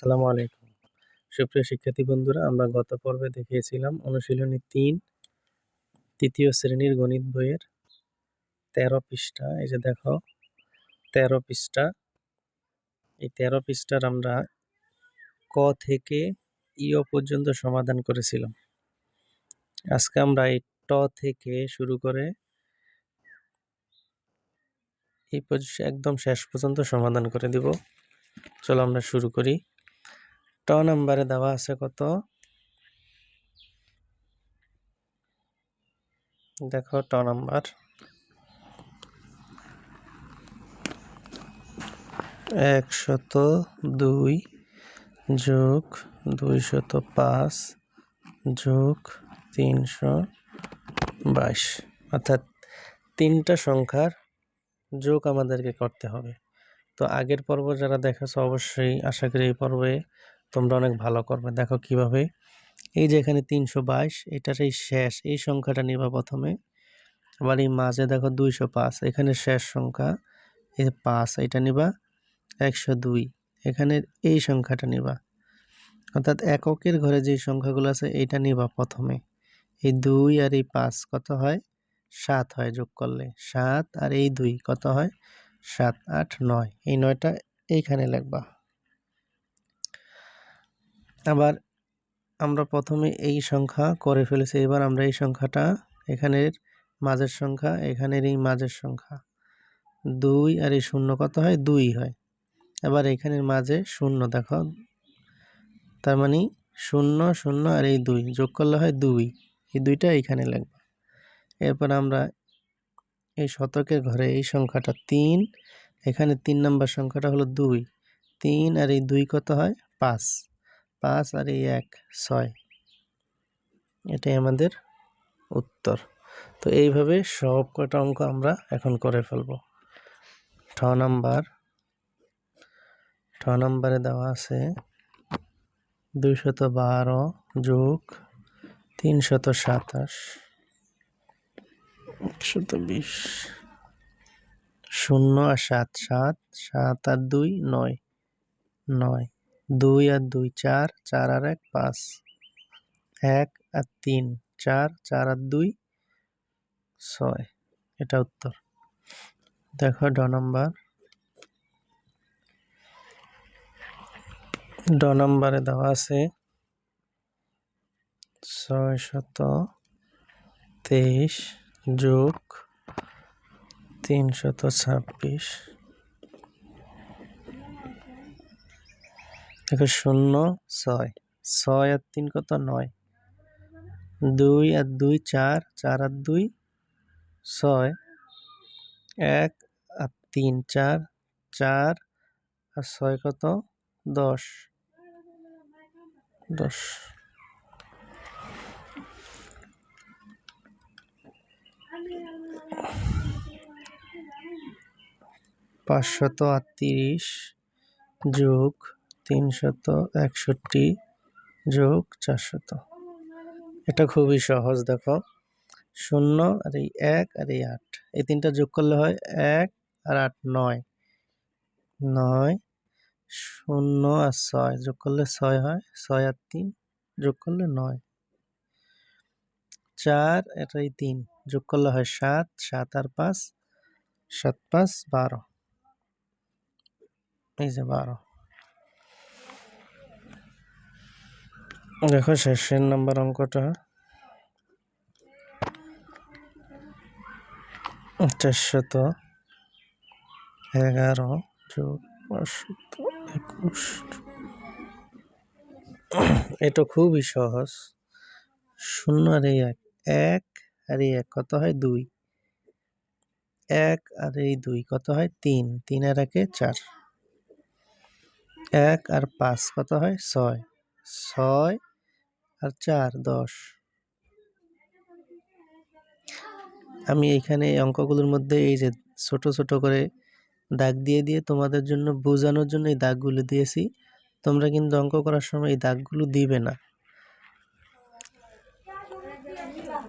আসসালামু আলাইকুম। সুপ্রিয় শিক্ষার্থী বন্ধুরা, আমরা গত পর্বে দেখিয়েছিলাম অনুশীলনী ৩ তৃতীয় শ্রেণীর গণিত বইয়ের ১৩ পৃষ্ঠা। এই যে দেখো ১৩ পৃষ্ঠা। এই ১৩ পৃষ্ঠার আমরা ক থেকে ইয় পর্যন্ত সমাধান করেছিলাম। আজকে আমরা এই ট থেকে শুরু করে এই একদম শেষ পর্যন্ত সমাধান করে দিব। চলো আমরা শুরু করি। ট নাম্বারে দেওয়া আছে কত? দেখো ট নাম্বার ১০২ যোগ ২০৫ যোগ ৩২২, অর্থাৎ তিনটা সংখ্যার যোগ আমাদেরকে করতে হবে। তো আগের পর্ব যারা দেখেছো অবশ্যই আশা করি এই পর্বে তোমরা অনেক ভালো করবে। দেখো কিভাবে, এই যে এখানে ৩২২, এটার এই শেষ এই সংখ্যাটা নিবা প্রথমে। আবার এই মাঝে দেখো ২০৫, এখানে শেষ সংখ্যা এই ৫, এটা নিবা। ১০২, এখানে এই সংখ্যাটা নিবা, অর্থাৎ এককের ঘরে যে সংখ্যাগুলো আছে এইটা নিবা প্রথমে। এই ২ আর এই ৫ কত হয়? ৭ হয় যোগ করলে। ৭ আর এই ২ কত হয়? ৭, ৮, ৯। এই ৯টা এইখানে লিখবা। আবার আমরা প্রথমে এই সংখ্যা করে ফেলেছি, এবার আমরা এই সংখ্যাটা এখানের মাঝের সংখ্যা, এখানের এই মাঝের সংখ্যা ২ আর এই ০ কত হয়? ২ হয়। এবার এখানের মাঝে ০ দেখো, তার মানে ০, ০ আর এই ২ যোগ করলে হয় ২। এই ২টা এইখানে লিখবা। এরপর আমরা এই শতকের ঘরে এই সংখ্যাটা ৩, এখানে ৩ নম্বর সংখ্যাটা হলো ২। ৩ আর এই ২ কত হয়? ৫। ৫ আর এই ১, ৬। এটাই আমাদের উত্তর। তো এইভাবে সব কটা অঙ্ক আমরা এখন করে ফেলব। ঠ নাম্বারে দেওয়া আছে ২১২ যোগ ৩২৭, ১২০, ০ আর ৭, ৭, ৭ আর ২, ৯, ৯, ২ আর ২, ৪, ৪ আর ১, ৫, ১ আর ৩, ৪, ৪ আর ২, ৬। এটা উত্তর। দেখো ড নাম্বারে দেওয়া আছে ৬২৩ যোগ ৩২৬। দেখো ০, ৬, ৬ আর ৩ কত? ৯, ২ আর ২, ৪, ৪ আর ২, ৬, ১ আর ৩, ৪, ৪ আর ৬ কত? ১০, ১০। ৫৩৮ যোগ ৩৬১ যোগ ৪০০। এটা খুবই সহজ। দেখো ০ আর এই ১ আর এই ৮, এই তিনটা যোগ করলে হয় ১ আর ৮, ৯, ৯, ০ আর ৬ যোগ করলে ৬ হয়, ৬ আর ৩ যোগ করলে ৯, ৪ আর এই ৩ যোগ করলে হয় ৭, ৭ আর ৫, ৭, ৫, ১২। এই যে ১২। দেখো শেষের নাম্বার অঙ্কটা ৪১১ যোগ ৫২১। এটা খুবই সহজ। ০ আর এই ১, ১ আর এই ১ কত হয়? ২। ১ আর এই ২ কত হয়? ৩, ৩ আর ১, ৪। ১ আর ৫ কত হয়? ৬, ৬ আর ৪, ১০। আমি এইখানে এই অঙ্কগুলোর মধ্যে এই যে ছোট ছোট করে দাগ দিয়ে দিয়ে তোমাদের জন্য বোঝানোর জন্য এই দাগগুলো দিয়েছি। তোমরা কিন্তু অঙ্ক করার সময় এই দাগগুলো দিবে না,